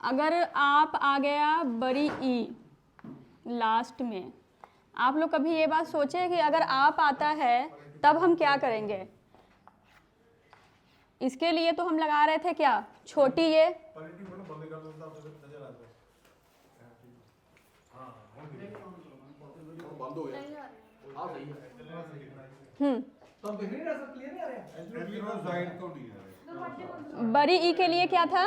अगर आप आ गया बड़ी ई लास्ट में, आप लोग कभी ये बात सोचे कि अगर आप आता है तब हम क्या करेंगे? इसके लिए तो हम लगा रहे थे क्या, छोटी ये, बड़ी ई के लिए क्या था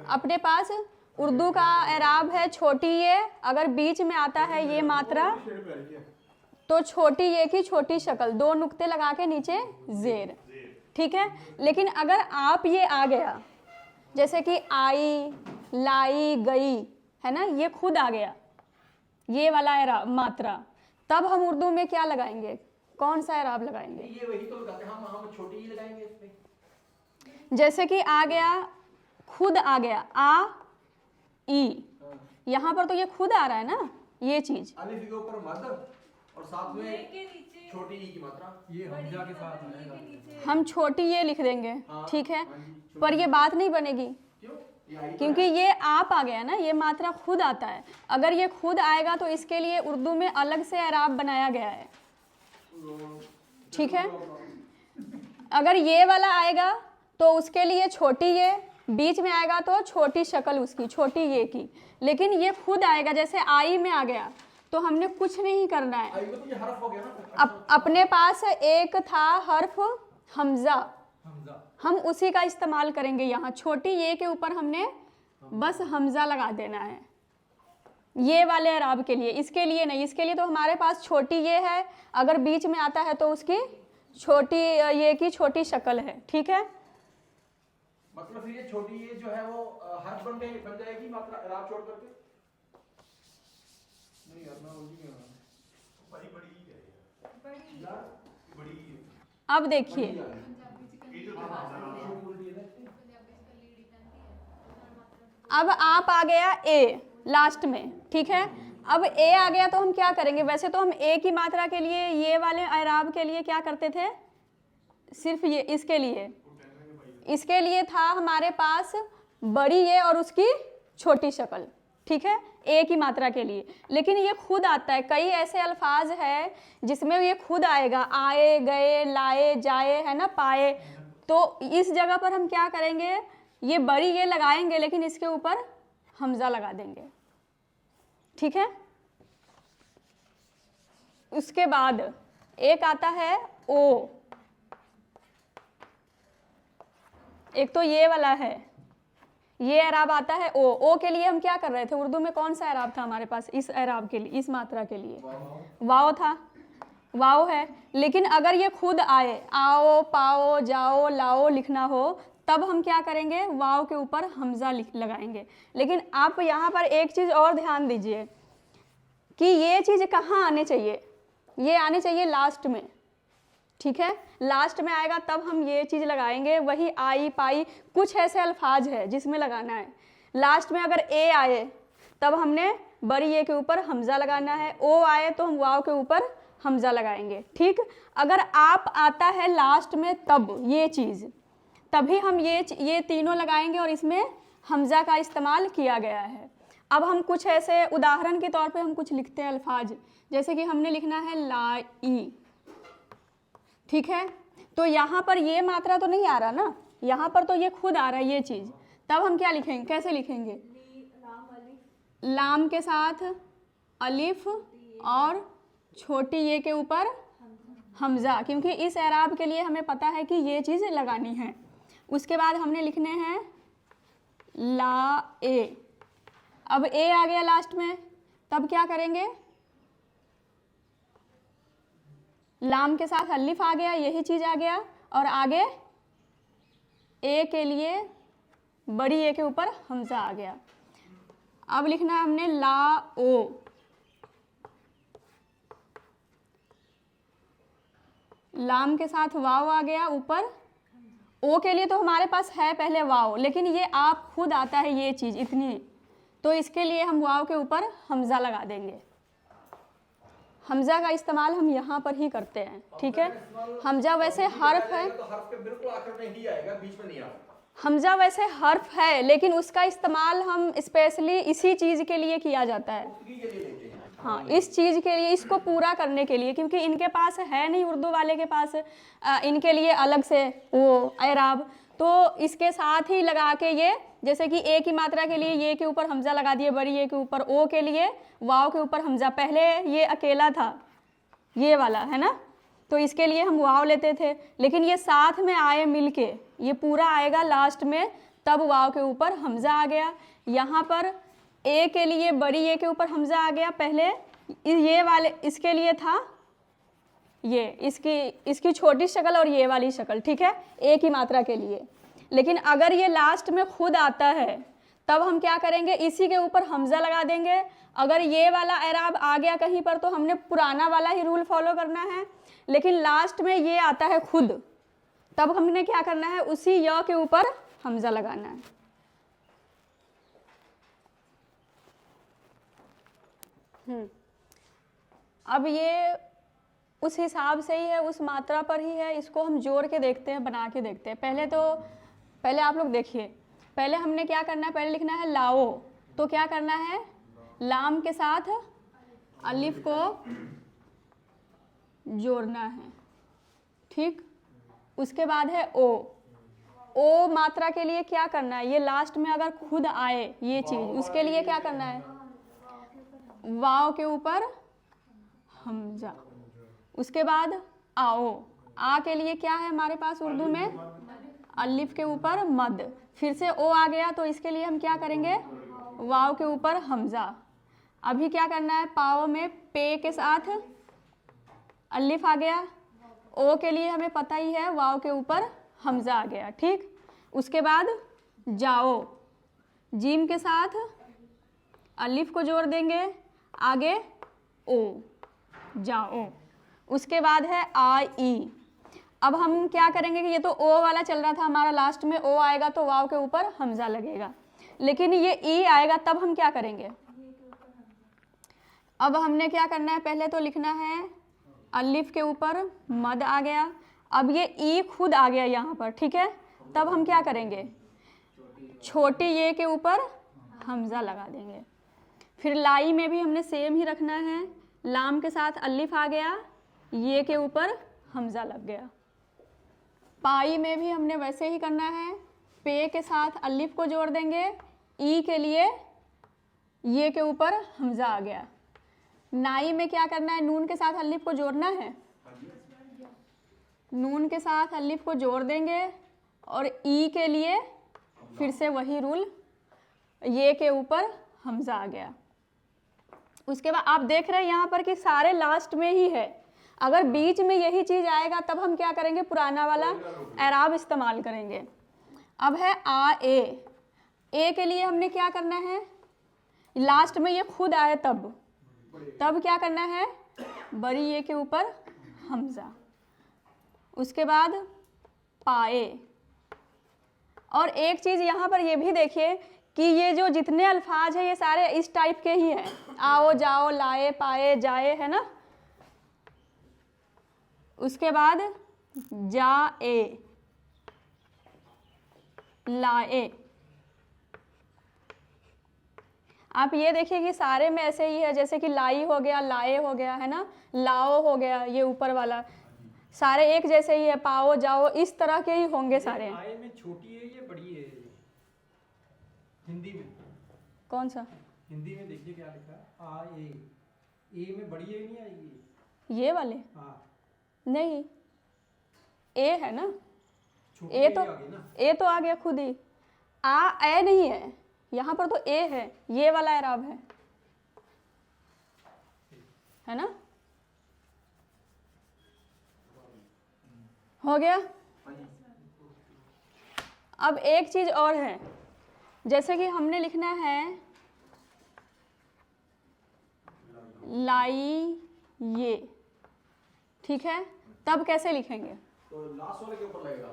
अपने पास? उर्दू का एराब है छोटी ये, अगर बीच में आता है ये मात्रा तो छोटी ये की छोटी शक्ल, दो नुक्ते लगा के नीचे जेर, ठीक है। लेकिन अगर आप ये आ गया, जैसे कि आई, लाई, गई, है ना, ये खुद आ गया ये वाला एराब मात्रा, तब हम उर्दू में क्या लगाएंगे, कौन सा एराब लगाएंगे? ये वही तो लगाते हैं हम छोटी ही लगाएंगे इसमें। जैसे कि आ गया, खुद आ गया, आ ई, यहाँ पर तो ये खुद आ रहा है ना ये चीज, अलिफ के ऊपर मद और साथ में छोटी ई की मात्रा, ये हमजा के साथ आएगा, हम छोटी ये लिख देंगे, ठीक है। पर ये बात नहीं बनेगी, क्योंकि ये आप आ गया ना, ये मात्रा खुद आता है। अगर ये खुद आएगा तो इसके लिए उर्दू में अलग से एराब बनाया गया है, ठीक है। अगर ये वाला आएगा तो उसके लिए छोटी ये, बीच में आएगा तो छोटी शक्ल उसकी, छोटी ये की। लेकिन ये खुद आएगा, जैसे आई में आ गया तो हमने कुछ नहीं करना है। आई में तो ये हर्फ हो गया ना, अपने पास एक था हर्फ हमजा, हम उसी का इस्तेमाल करेंगे यहाँ। छोटी ये के ऊपर हमने बस हमजा लगा देना है ये वाले एराब के लिए, इसके लिए नहीं। इसके लिए तो हमारे पास छोटी ये है, अगर बीच में आता है तो उसकी छोटी ये की छोटी शक्ल है, ठीक है। मतलब फिर ये छोटी ये जो है वो हर्फ बन जाएगी मात्रा एराब छोड़ करके। नहीं करना उल्टी करना। अब देखिए, अब आप आ गया ए लास्ट में, ठीक है। अब ए आ गया तो हम क्या करेंगे? वैसे तो हम ए की मात्रा के लिए ये वाले एराब के लिए क्या करते थे, सिर्फ ये इसके लिए था हमारे पास बड़ी ये और उसकी छोटी शक्ल, ठीक है, ए की मात्रा के लिए। लेकिन ये खुद आता है, कई ऐसे अल्फाज है जिसमें ये खुद आएगा, आए, गए, लाए, जाए, है ना, पाए। तो इस जगह पर हम क्या करेंगे, ये बड़ी ये लगाएंगे लेकिन इसके ऊपर हमजा लगा देंगे, ठीक है। उसके बाद एक आता है ओ, एक तो ये वाला है, ये एराब आता है ओ के लिए हम क्या कर रहे थे, उर्दू में कौन सा एराब था हमारे पास इस एराब के लिए, इस मात्रा के लिए? वाओ था, वाओ है। लेकिन अगर ये खुद आए, आओ, पाओ, जाओ, लाओ लिखना हो, तब हम क्या करेंगे, वाओ के ऊपर हमजा लगाएंगे। लेकिन आप यहाँ पर एक चीज़ और ध्यान दीजिए कि ये चीज़ कहाँ आने चाहिए, ये आने चाहिए लास्ट में, ठीक है। लास्ट में आएगा तब हम ये चीज़ लगाएंगे। वही आई, पाई, कुछ ऐसे अल्फाज है जिसमें लगाना है लास्ट में। अगर ए आए तब हमने बड़ी ए के ऊपर हमजा लगाना है, ओ आए तो हम वाव के ऊपर हमजा लगाएंगे, ठीक। अगर आप आता है लास्ट में तब ये चीज़, तभी हम ये तीनों लगाएंगे और इसमें हमजा का इस्तेमाल किया गया है। अब हम कुछ ऐसे उदाहरण के तौर पे हम कुछ लिखते हैं अल्फाज, जैसे कि हमने लिखना है लाई, ठीक है। तो यहाँ पर ये मात्रा तो नहीं आ रहा ना, यहाँ पर तो ये खुद आ रहा है ये चीज़, तब हम क्या लिखेंगे, कैसे लिखेंगे? लाम के साथ अलिफ और छोटी ये के ऊपर हमजा, क्योंकि इस एराब के लिए हमें पता है कि ये चीज़ लगानी है। उसके बाद हमने लिखने हैं ला ए। अब ए आ गया लास्ट में, तब क्या करेंगे, लाम के साथ अलिफ आ गया, यही चीज़ आ गया, और आगे ए के लिए बड़ी ए के ऊपर हमजा आ गया। अब लिखना है हमने ला ओ, लाम के साथ वाव आ गया ऊपर, ओ के लिए तो हमारे पास है पहले वाव, लेकिन ये आप खुद आता है ये चीज़ इतनी, तो इसके लिए हम वाव के ऊपर हमजा लगा देंगे। हमजा का इस्तेमाल हम यहाँ पर ही करते हैं, ठीक है। हमजा वैसे हर्फ है, तो हर्फ के बिल्कुल आखिर में ही आएगा, बीच में नहीं आएगा। हमजा वैसे हर्फ है, लेकिन उसका इस्तेमाल हम स्पेशली इसी चीज़ के लिए किया जाता है। हाँ, इस चीज़ के लिए, इसको पूरा करने के लिए, क्योंकि इनके पास है नहीं, उर्दू वाले के पास इनके लिए अलग से वो एराब, तो इसके साथ ही लगा के ये, जैसे कि ए की मात्रा के लिए ये के ऊपर हमजा लगा दिए, बड़ी ए के ऊपर, ओ के लिए वाव के ऊपर हमजा। पहले ये अकेला था, ये वाला है ना, तो इसके लिए हम वाव लेते थे, लेकिन ये साथ में आए मिलके, ये पूरा आएगा लास्ट में, तब वाव के ऊपर हमजा आ गया। यहाँ पर ए के लिए बड़ी ए के ऊपर हमजा आ गया, पहले ये वाले इसके लिए था ये, इसकी छोटी शक्ल और ये वाली शक्ल, ठीक है, ए की मात्रा के लिए। लेकिन अगर ये लास्ट में खुद आता है, तब हम क्या करेंगे, इसी के ऊपर हमजा लगा देंगे। अगर ये वाला एराब आ गया कहीं पर, तो हमने पुराना वाला ही रूल फॉलो करना है, लेकिन लास्ट में ये आता है खुद, तब हमने क्या करना है, उसी य के ऊपर हमजा लगाना है। अब ये उस हिसाब से ही है, उस मात्रा पर ही है, इसको हम जोड़ के देखते हैं, बना के देखते हैं। पहले आप लोग देखिए, पहले हमने क्या करना है, पहले लिखना है लाओ, तो क्या करना है, लाम के साथ अलिफ को जोड़ना है, ठीक। उसके बाद है ओ मात्रा के लिए क्या करना है, ये लास्ट में अगर खुद आए ये चीज़, उसके लिए क्या करना है, वाव के ऊपर हमजा। उसके बाद आओ, आ के लिए क्या है हमारे पास उर्दू में, अलिफ के ऊपर मद। फिर से ओ आ गया, तो इसके लिए हम क्या करेंगे, वाव के ऊपर हमजा। अभी क्या करना है, पाओ में पे के साथ अलिफ आ गया, ओ के लिए हमें पता ही है, वाव के ऊपर हमजा आ गया, ठीक। उसके बाद जाओ, जीम के साथ अलिफ को जोड़ देंगे, आगे ओ, जाओ। उसके बाद है आ ई। अब हम क्या करेंगे कि ये तो ओ वाला चल रहा था हमारा, लास्ट में ओ आएगा तो वाव के ऊपर हमजा लगेगा, लेकिन ये ई आएगा, तब हम क्या करेंगे, अब हमने क्या करना है, पहले तो लिखना है अलिफ के ऊपर मद आ गया, अब ये ई खुद आ गया यहाँ पर, ठीक है, तब हम क्या करेंगे, छोटी ये के ऊपर हमजा लगा देंगे। फिर लाई में भी हमने सेम ही रखना है, लाम के साथ अलिफ आ गया, ये के ऊपर हमजा लग गया। पाई में भी हमने वैसे ही करना है, पे के साथ अलिफ को जोड़ देंगे, ई के लिए ये के ऊपर हमजा आ गया। नाई में क्या करना है, नून के साथ अलिफ को जोड़ना है, नून के साथ अलिफ को जोड़ देंगे, और ई के लिए फिर से वही रूल, ये के ऊपर हमजा आ गया। उसके बाद आप देख रहे हैं यहाँ पर कि सारे लास्ट में ही है, अगर बीच में यही चीज़ आएगा तब हम क्या करेंगे, पुराना वाला एराब इस्तेमाल करेंगे। अब है आ ए के लिए हमने क्या करना है, लास्ट में ये खुद आए तब क्या करना है, बड़ी ये के ऊपर हमजा। उसके बाद पाए। और एक चीज़ यहाँ पर ये भी देखिए कि ये जो जितने अल्फाज हैं ये सारे इस टाइप के ही हैं, आओ जाओ लाए पाए जाए, है ना। उसके बाद जाए, लाए। आप ये देखिए कि सारे में ऐसे ही है, जैसे कि लाई हो गया, लाए हो गया, है ना, लाओ हो गया, ये ऊपर वाला सारे एक जैसे ही है, पाओ जाओ, इस तरह के ही होंगे सारे। आए में छोटी है ये बड़ी है, हिंदी में कौन सा, हिंदी में देखिए क्या लिखा है, आ ए में बड़ी है नहीं आएगी, ये वाले, हाँ नहीं, ए है ना, छोटी ए तो आ गई ना, ए तो आ गया खुद ही, आ ए नहीं है यहाँ पर, तो ए है, ये वाला एराब है ना, हो गया। अब एक चीज और है, जैसे कि हमने लिखना है लाई ये, ठीक है, तब कैसे लिखेंगे, तो लास्ट वाले के ऊपर लगेगा,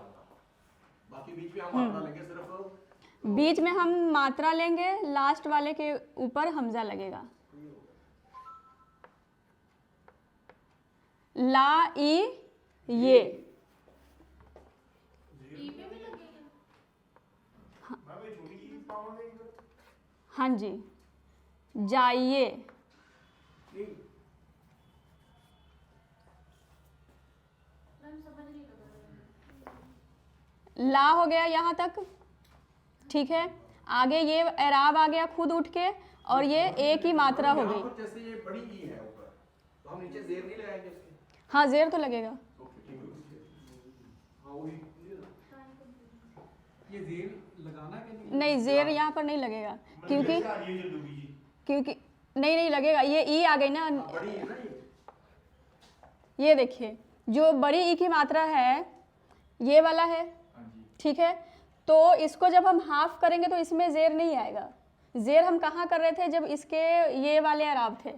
बाकी बीच में हम मात्रा लेंगे सिर्फ, बीच में हम मात्रा लेंगे, लास्ट वाले के ऊपर हमजा लगेगा। ला ई ये, हाँ जी, जाइए। ला हो गया यहाँ तक, ठीक है। आगे ये एराब आ गया खुद उठ के, और ये ए की मात्रा हो गई। जैसे ये बड़ी ई है ऊपर, तो हम नीचे जेर नहीं लगाएंगे इसके? हाँ, जेर तो लगेगा। ये जेर लगाना है नहीं, जेर यहाँ पर नहीं लगेगा, क्योंकि नहीं लगेगा, ये ई आ गई ना। बड़ी है ना ये देखिए, जो बड़ी ई की मात्रा है ये वाला है, ठीक है। तो इसको जब हम हाफ करेंगे तो इसमें जेर नहीं आएगा। जेर हम कहाँ कर रहे थे, जब इसके ये वाले अराब थे,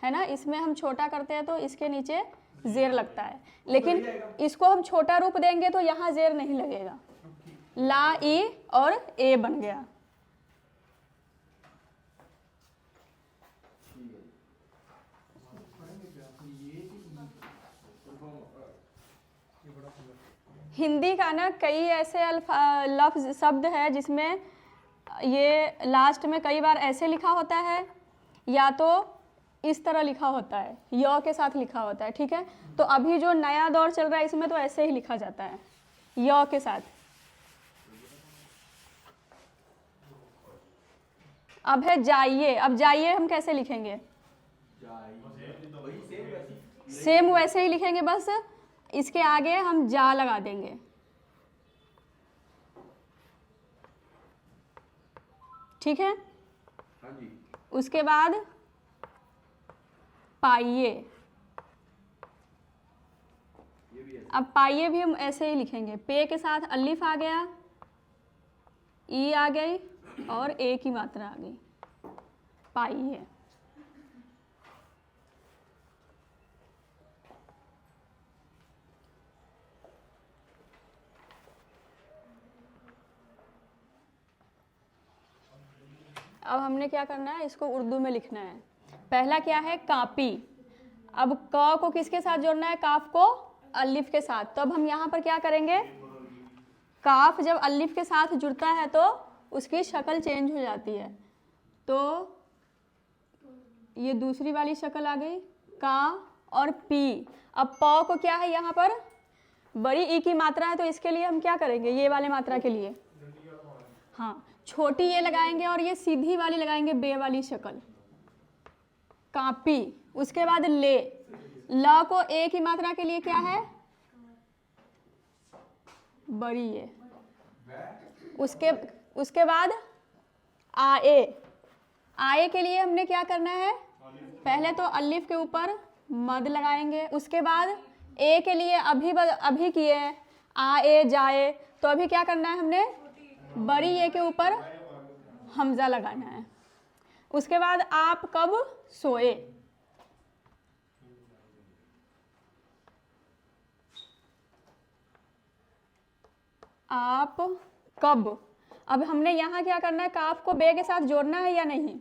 है ना, इसमें हम छोटा करते हैं तो इसके नीचे जेर लगता है। लेकिन इसको हम छोटा रूप देंगे तो यहाँ जेर नहीं लगेगा। ला ई और ए बन गया। हिंदी का ना कई ऐसे लफ्ज शब्द है जिसमें ये लास्ट में कई बार ऐसे लिखा होता है, या तो इस तरह लिखा होता है, य के साथ लिखा होता है, ठीक है। तो अभी जो नया दौर चल रहा है इसमें तो ऐसे ही लिखा जाता है, य के साथ। अब है जाइए। अब जाइए हम कैसे लिखेंगे? सेम वैसे ही लिखेंगे, बस इसके आगे हम जा लगा देंगे, ठीक है। हाँ जी। उसके बाद पाइए। अब पाइए भी हम ऐसे ही लिखेंगे, पे के साथ अलिफ आ गया, ई आ गई और ए की मात्रा आ गई, पाइए। अब हमने क्या करना है, इसको उर्दू में लिखना है। पहला क्या है, कापी। अब क को किसके साथ जोड़ना है, काफ को अलिफ के साथ। तो अब हम यहाँ पर क्या करेंगे, काफ जब अलिफ के साथ जुड़ता है तो उसकी शक्ल चेंज हो जाती है। तो ये दूसरी वाली शक्ल आ गई, का और पी। अब प को क्या है, यहाँ पर बड़ी ई की मात्रा है, तो इसके लिए हम क्या करेंगे, ये वाले मात्रा के लिए हाँ छोटी ये लगाएंगे और ये सीधी वाली लगाएंगे, बे वाली शक्ल, कापी। उसके बाद ले, ल को ए की मात्रा के लिए क्या है, बड़ी ये। उसके बाद आए। आए के लिए हमने क्या करना है, पहले तो अलिफ के ऊपर मद लगाएंगे। उसके बाद ए के लिए अभी किए हैं, आए जाए, तो अभी क्या करना है, हमने बड़ी ए के ऊपर हमजा लगाना है। उसके बाद आप कब सोए, आप कब। अब हमने यहाँ क्या करना है, काफ को बे के साथ जोड़ना है या नहीं,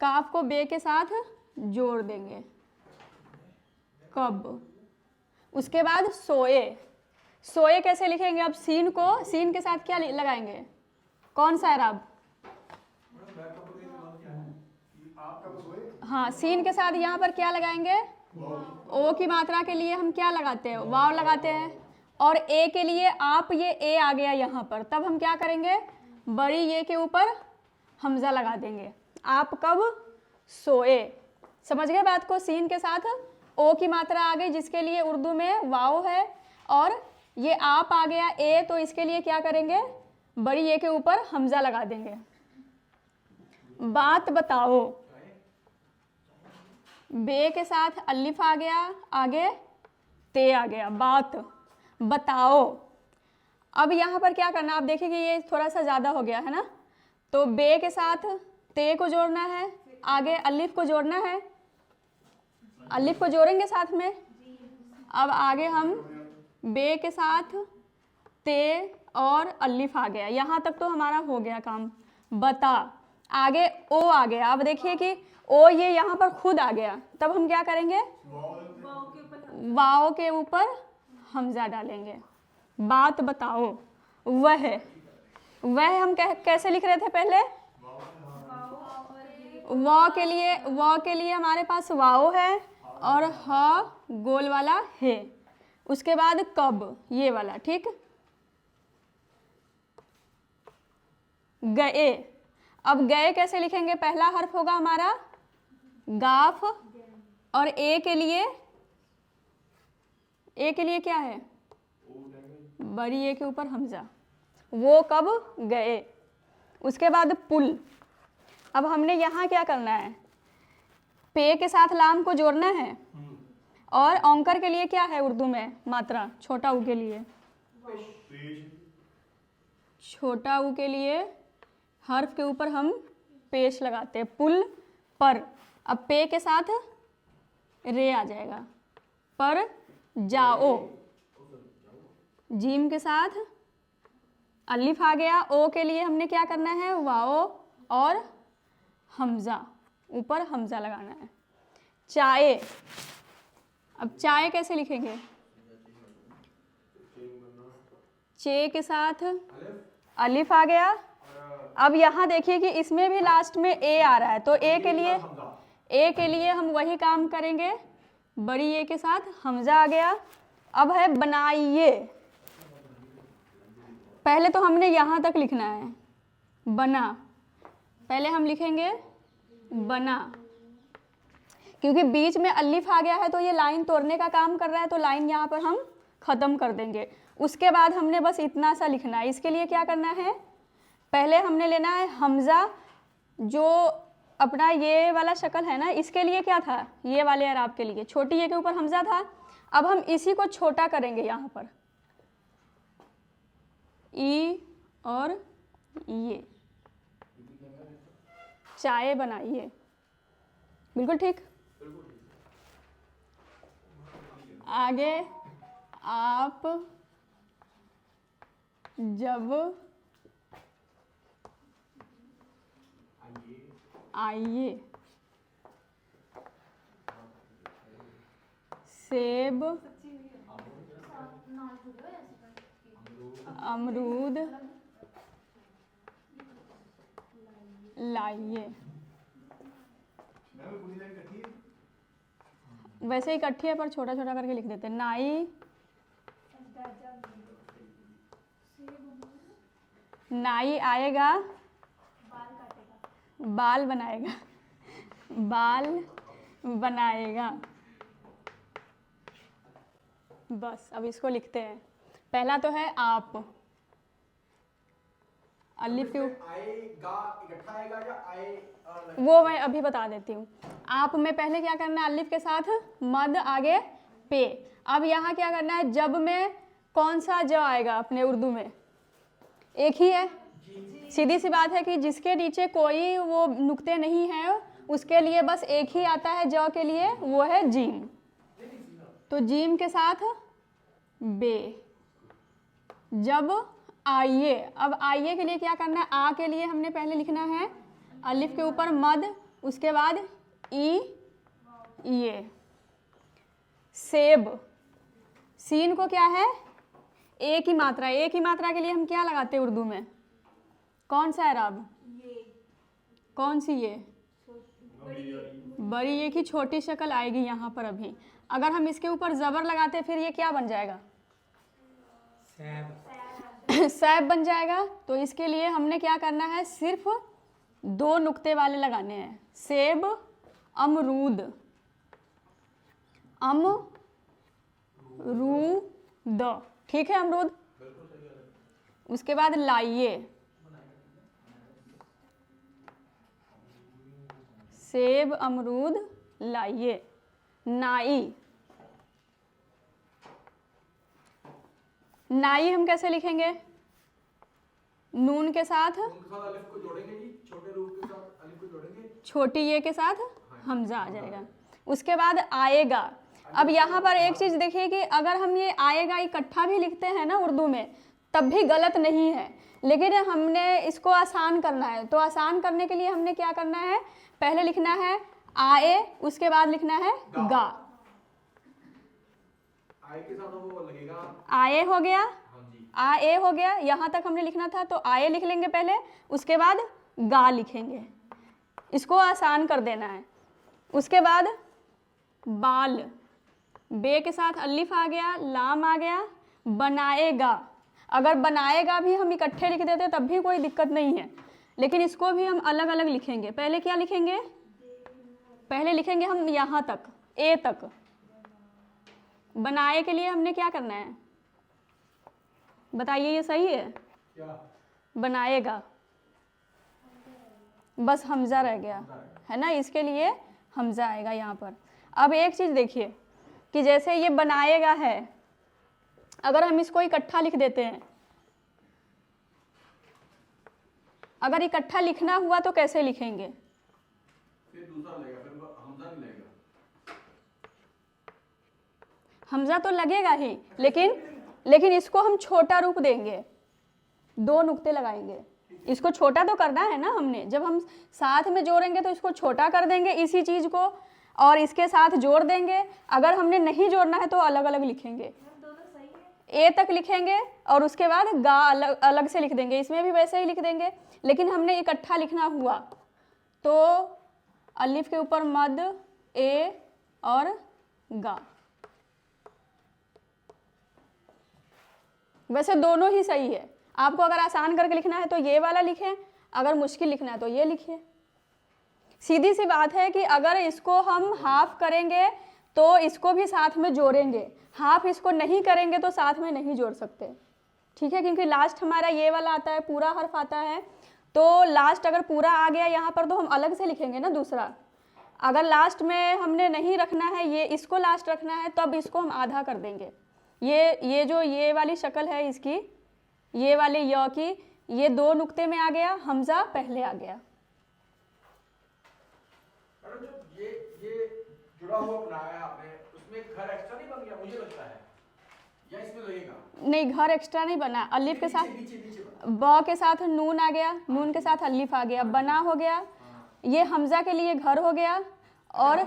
काफ को बे के साथ जोड़ देंगे, कब। उसके बाद सोए। सोए कैसे लिखेंगे, अब सीन को सीन के साथ क्या लगाएंगे, कौन सा एराब, हाँ सीन के साथ यहाँ पर क्या लगाएंगे, ओ की मात्रा के लिए हम क्या लगाते हैं, वाव लगाते हैं। और ए के लिए आप, ये ए आ गया यहाँ पर, तब हम क्या करेंगे, बड़ी ये के ऊपर हमजा लगा देंगे, आप कब सोए। समझ गए बात को, सीन के साथ ओ की मात्रा आ गई जिसके लिए उर्दू में वाव है, और ये आप आ गया ए, तो इसके लिए क्या करेंगे, बड़ी ए के ऊपर हमजा लगा देंगे। बात बताओ, बे के साथ अलिफ आ गया, आगे ते आ गया, बात बताओ। अब यहाँ पर क्या करना, आप देखिए कि ये थोड़ा सा ज़्यादा हो गया है ना, तो बे के साथ ते को जोड़ना है, आगे अलिफ को जोड़ना है, अलिफ को जोड़ेंगे साथ में। अब आगे हम बे के साथ ते और अलिफ आ गया, यहाँ तक तो हमारा हो गया काम। बता, आगे ओ आ गया। अब देखिए कि ओ ये यहाँ पर खुद आ गया, तब हम क्या करेंगे, वाव के ऊपर हमजा डालेंगे। बात बताओ, वह हम कैसे लिख रहे थे पहले? व के लिए हमारे पास वाओ है और ह गोल वाला है। उसके बाद कब, ये वाला, ठीक। गए, अब गए कैसे लिखेंगे? पहला हर्फ होगा हमारा गाफ और ए के लिए क्या है? बड़ी ए के ऊपर हमजा, वो कब गए। उसके बाद पुल, अब हमने यहाँ क्या करना है? पे के साथ लाम को जोड़ना है और औंकर के लिए क्या है उर्दू में मात्रा? छोटा ऊ के लिए, छोटा ऊ के लिए हर्फ के ऊपर हम पेश लगाते हैं। पुल पर, अब पे के साथ रे आ जाएगा, पर जाओ। जीम के साथ अलिफ आ गया। ओ के लिए हमने क्या करना है? वाओ और हमजा, ऊपर हमजा लगाना है। चाय, अब चाय कैसे लिखेंगे? चे के साथ अलिफ आ गया। अब यहाँ देखिए कि इसमें भी लास्ट में ए आ रहा है, तो ए के लिए हम वही काम करेंगे, बड़ी ए के साथ हमजा आ गया। अब है बनाइए, पहले तो हमने यहाँ तक लिखना है बना, पहले हम लिखेंगे बना, क्योंकि बीच में अलिफ आ गया है तो ये लाइन तोड़ने का काम कर रहा है, तो लाइन यहाँ पर हम ख़त्म कर देंगे। उसके बाद हमने बस इतना सा लिखना है। इसके लिए क्या करना है? पहले हमने लेना है हमज़ा, जो अपना ये वाला शक्ल है ना, इसके लिए क्या था? ये वाले अराब के लिए छोटी ये के ऊपर हमज़ा था। अब हम इसी को छोटा करेंगे यहाँ पर, ई और ये, चाय बनाइए, बिल्कुल ठीक। आगे आप जब आइए, सेब अमरूद लाइए। वैसे ही इकट्ठी है पर छोटा छोटा करके लिख देते हैं। नाई, नाई आएगा, बाल बनाएगा, बाल बनाएगा। बस अब इसको लिखते हैं। पहला तो है आप, अलिफ क्यों आएगा इकट्ठा आएगा या आए, वो मैं अभी बता देती हूँ। आप में पहले क्या करना है? अलिफ के साथ मद, आगे पे। अब यहाँ क्या करना है? जब में कौन सा ज आएगा अपने उर्दू में? एक ही है, सीधी सी बात है कि जिसके नीचे कोई वो नुक्ते नहीं हैं उसके लिए बस एक ही आता है ज के लिए, वो है जीम। तो जीम के साथ बे, जब आइए। अब आइए के लिए क्या करना है? आ के लिए हमने पहले लिखना है अलिफ के ऊपर मद, उसके बाद ई, ये। सेब, सीन को क्या है? ए की मात्रा, ए की मात्रा के लिए हम क्या लगाते हैं उर्दू में? कौन सा एराब? कौन सी? ये बड़ी ए की छोटी शक्ल आएगी यहाँ पर अभी। अगर हम इसके ऊपर ज़बर लगाते फिर ये क्या बन जाएगा? सैब बन जाएगा। तो इसके लिए हमने क्या करना है? सिर्फ दो नुक्ते वाले लगाने हैं। सेब अमरूद, अमरूद, ठीक है, अमरूद। उसके बाद लाइए, सेब अमरूद लाइए। नाई, नाई हम कैसे लिखेंगे? नून के साथ अलिफ को जोड़ेंगे जी, छोटे रूप के साथ अलिफ को जोड़ेंगे, छोटी ये के साथ हमजा आ जाएगा। उसके बाद आएगा। अब यहाँ पर एक चीज़ देखिए कि अगर हम ये आएगा इकट्ठा भी लिखते हैं ना उर्दू में, तब भी गलत नहीं है, लेकिन हमने इसको आसान करना है। तो आसान करने के लिए हमने क्या करना है? पहले लिखना है आए, उसके बाद लिखना है गा। आए के साथ वो लगेगा, आए हो गया, आ ए हो गया, यहाँ तक हमने लिखना था तो आए लिख लेंगे पहले, उसके बाद गा लिखेंगे, इसको आसान कर देना है। उसके बाद बाल, बे के साथ अलिफ आ गया, लाम आ गया, बनाएगा। अगर बनाएगा भी हम इकट्ठे लिख देते तब भी कोई दिक्कत नहीं है, लेकिन इसको भी हम अलग अलग लिखेंगे। पहले क्या लिखेंगे, पहले लिखेंगे हम यहाँ तक, ए तक। बनाए के लिए हमने क्या करना है बताइए, ये सही है क्या? बनाएगा, बस हमजा रह गया है ना, इसके लिए हमजा आएगा यहाँ पर। अब एक चीज़ देखिए कि जैसे ये बनाएगा है, अगर हम इसको इकट्ठा लिख देते हैं, अगर इकट्ठा लिखना हुआ तो कैसे लिखेंगे? फिर दूसरा लगेगा, फिर हमजा नहीं लगेगा। हमजा तो लगेगा ही, लेकिन इसको हम छोटा रूप देंगे, 2 नुक्ते लगाएंगे। इसको छोटा तो करना है ना हमने, जब हम साथ में जोड़ेंगे तो इसको छोटा कर देंगे इसी चीज़ को, और इसके साथ जोड़ देंगे। अगर हमने नहीं जोड़ना है तो अलग अलग लिखेंगे, ए तक लिखेंगे और उसके बाद गा अलग अलग से लिख देंगे, इसमें भी वैसे ही लिख देंगे। लेकिन हमने इकट्ठा लिखना हुआ तो अलिफ के ऊपर मद, ए और गा। वैसे दोनों ही सही है, आपको अगर आसान करके लिखना है तो ये वाला लिखें, अगर मुश्किल लिखना है तो ये लिखिए। सीधी सी बात है कि अगर इसको हम हाफ करेंगे तो इसको भी साथ में जोड़ेंगे, हाफ इसको नहीं करेंगे तो साथ में नहीं जोड़ सकते, ठीक है, क्योंकि लास्ट हमारा ये वाला आता है, पूरा हर्फ आता है, तो लास्ट अगर पूरा आ गया यहाँ पर तो हम अलग से लिखेंगे ना दूसरा। अगर लास्ट में हमने नहीं रखना है, ये इसको लास्ट रखना है, तब इसको हम आधा कर देंगे। ये जो ये वाली शक्ल है इसकी, ये वाली य की, ये 2 नुक्ते में आ गया, हमजा पहले आ गया। ये जुड़ा हुआ बनाया आपने, उसमें घर एक्स्ट्रा नहीं बन गया मुझे लगता है, या इसमें लगेगा? नहीं, घर एक्स्ट्रा नहीं बना, अलिफ के साथ पीछे ब के साथ नून आ गया, नून के साथ अलिफ आ गया, बना हो गया। ये हमजा के लिए घर हो गया, और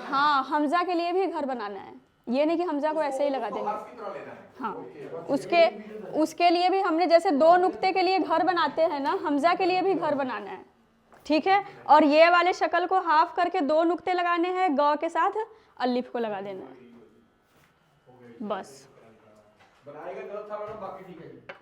हाँ हमजा के लिए भी घर बनाना है, ये नहीं कि हमजा को ऐसे ही लगा देंगे। हाँ, उसके लिए भी हमने जैसे 2 नुक्ते के लिए घर बनाते हैं ना, हमजा के लिए भी घर बनाना है, ठीक है। और ये वाले शक्ल को हाफ करके 2 नुक्ते लगाने हैं, ग के साथ अलिफ को लगा देना है, बस। बनाएगा गलत था मैडम, बाकी ठीक है।